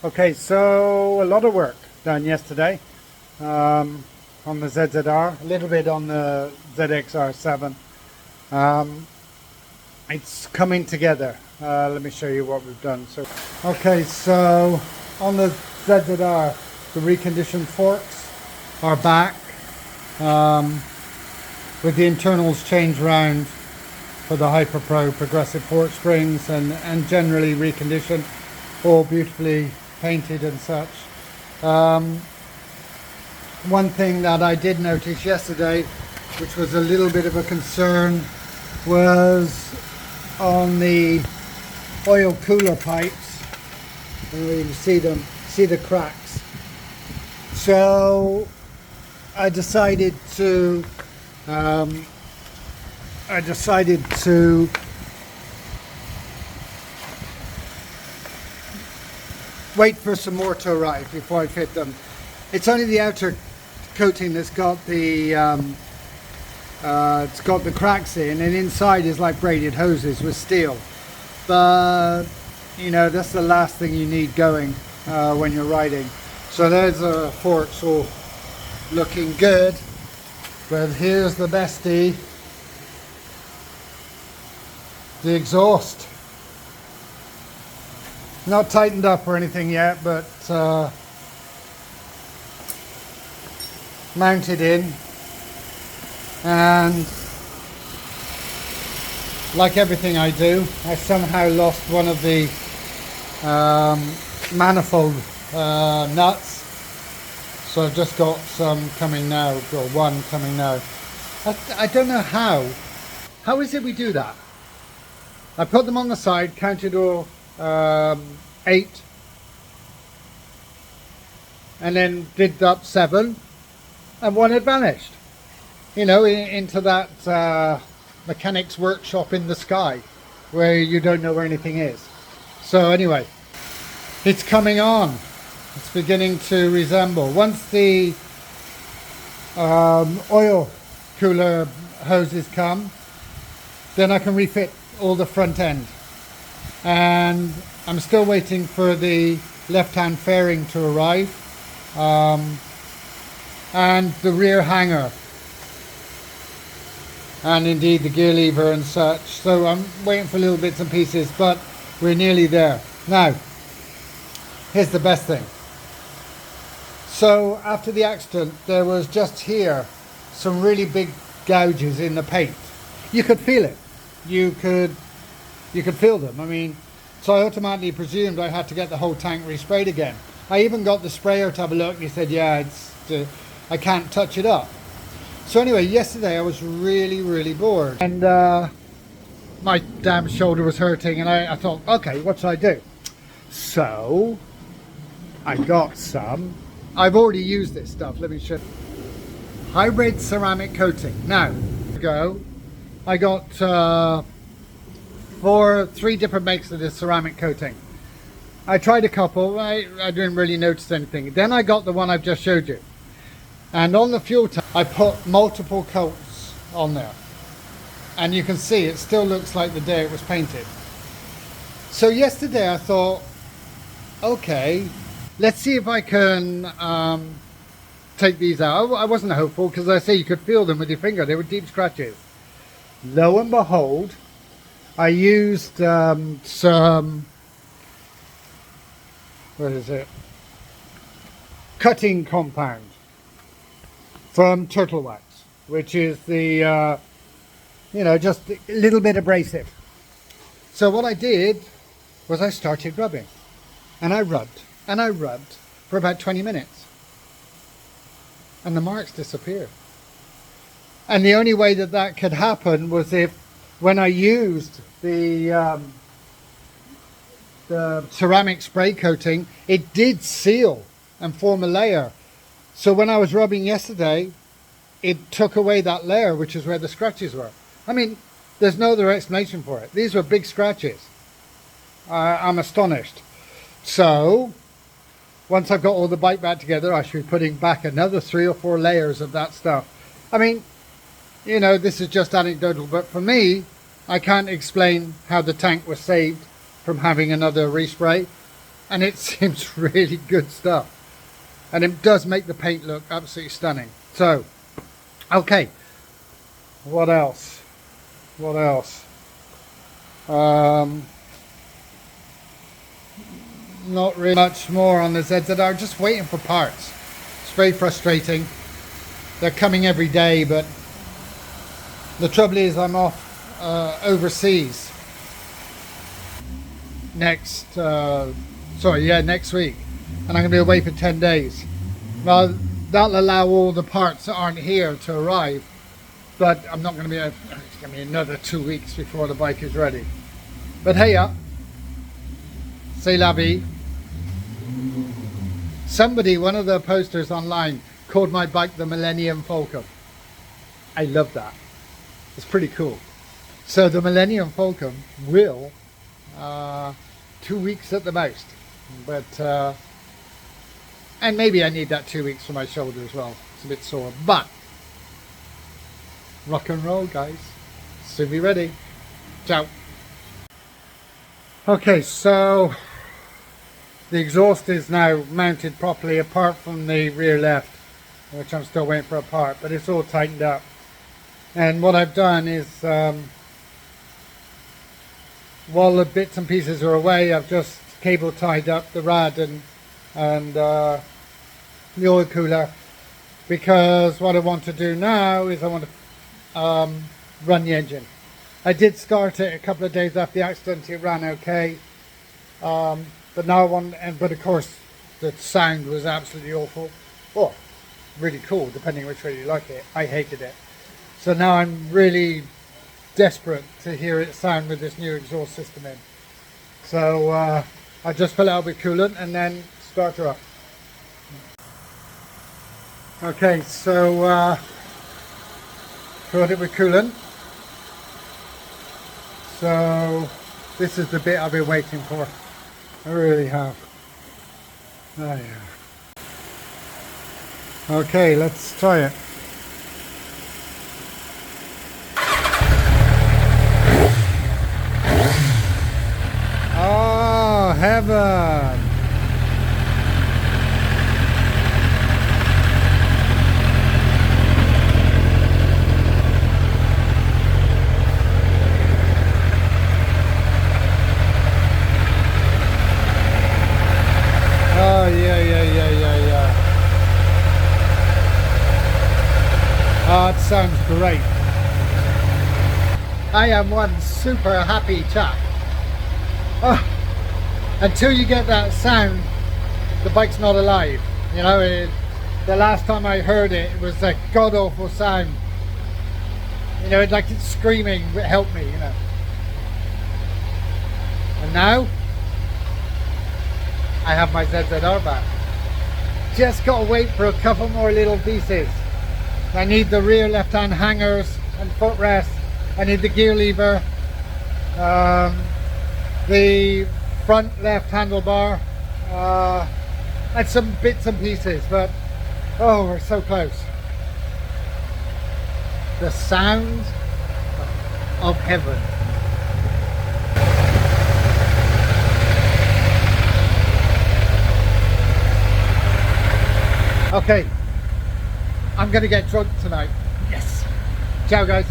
Okay, so a lot of work done yesterday on the ZZR, a little bit on the ZXR7. It's coming together. Let me show you what we've done. Okay, so on the ZZR, the reconditioned forks are back with the internals changed round for the Hyper Pro progressive fork springs and generally reconditioned, all beautifully painted and such. One thing that I did notice yesterday, which was a little bit of a concern, was on the oil cooler pipes. You see them, see the cracks. So I decided to wait for some more to arrive before I fit them. It's only the outer coating that's got the it's got the cracks in, and inside is like braided hoses with steel. But you know, that's the last thing you need going when you're riding. So there's the forks all looking good, but here's the bestie, the exhaust. Not tightened up or anything yet, but mounted in, and like everything I do, I somehow lost one of the manifold nuts, so I've just got some coming now, or one coming now. I don't know how is it we do that? I put them on the side, counted all 8, and then did up 7, and one had vanished, you know, into that mechanics workshop in the sky where you don't know where anything is. So anyway, it's coming on. It's beginning to resemble. Once the oil cooler hoses come, then I can refit all the front end. And I'm still waiting for the left-hand fairing to arrive, and the rear hanger, and indeed the gear lever and such. So I'm waiting for little bits and pieces, but we're nearly there. Now, here's the best thing. So after the accident, there was just here some really big gouges in the paint. You could feel it. You could feel them. I mean, so I automatically presumed I had to get the whole tank resprayed again. I even got the sprayer to have a look, and he said, yeah, I can't touch it up. So anyway, yesterday I was really bored, and my damn shoulder was hurting, and I thought, okay, what should I do? So I got some. I've already used this stuff. Let me show you. Hybrid ceramic coating. Now, I got 3 different makes of this ceramic coating. I tried a couple. I didn't really notice anything. Then I got the one I've just showed you. And on the fuel tank, I put multiple coats on there. And you can see it still looks like the day it was painted. So yesterday I thought, okay, let's see if I can take these out. I wasn't hopeful, because I say you could feel them with your finger. They were deep scratches. Lo and behold, I used some, what is it? Cutting compound from Turtle Wax, which is the, you know, just a little bit abrasive. So what I did was I started rubbing, and I rubbed for about 20 minutes, and the marks disappeared. And the only way that that could happen was if, when I used the ceramic spray coating, it did seal and form a layer. So when I was rubbing yesterday, it took away that layer, which is where the scratches were. I mean, there's no other explanation for it. These were big scratches. I'm astonished. So once I've got all the bike back together, I should be putting back another 3 or 4 layers of that stuff. I mean, you know, this is just anecdotal, but for me, I can't explain how the tank was saved from having another respray. and it seems really good stuff. And it does make the paint look absolutely stunning. So, okay, what else? What else? Not really much more on the ZZR, just waiting for parts. It's very frustrating. They're coming every day, but the trouble is I'm off overseas next week, and I'm going to be away for 10 days. Now that'll allow all the parts that aren't here to arrive, but I'm not going to be it's going to be another 2 weeks before the bike is ready. But hey up, c'est la vie. Somebody, one of the posters online, called my bike the Millennium Falcon. I love that. It's pretty cool. So the Millennium Falcon will 2 weeks at the most, but and maybe I need that 2 weeks for my shoulder as well. It's a bit sore, but rock and roll, guys. Soon be ready. Ciao. Okay, so the exhaust is now mounted properly apart from the rear left, which I'm still waiting for a part, but it's all tightened up. And what I've done is, while the bits and pieces are away, I've just cable tied up the rad and the oil cooler, because what I want to do now is I want to run the engine. I did start it a couple of days after the accident. It ran okay, but now I want, but of course the sound was absolutely awful. Well, really cool, depending which way you like it. I hated it. So now I'm really desperate to hear it sound with this new exhaust system in. So I just fill it up with coolant and then start her up. Okay, so filled it with coolant. So this is the bit I've been waiting for. I really have. Oh yeah. Okay, let's try it. Oh, heaven! Oh, yeah. Oh, it sounds great. I am one super happy chap. Oh, until you get that sound, the bike's not alive. You know, the last time I heard it, it was a god-awful sound. You know, like it's screaming, help me, you know. And now, I have my ZZR back. Just gotta wait for a couple more little pieces. I need the rear left-hand hangers and footrest. I need the gear lever, the front left handlebar, and some bits and pieces, but oh, we're so close. The sound of heaven. Okay, I'm gonna get drunk tonight. Yes. Ciao, guys.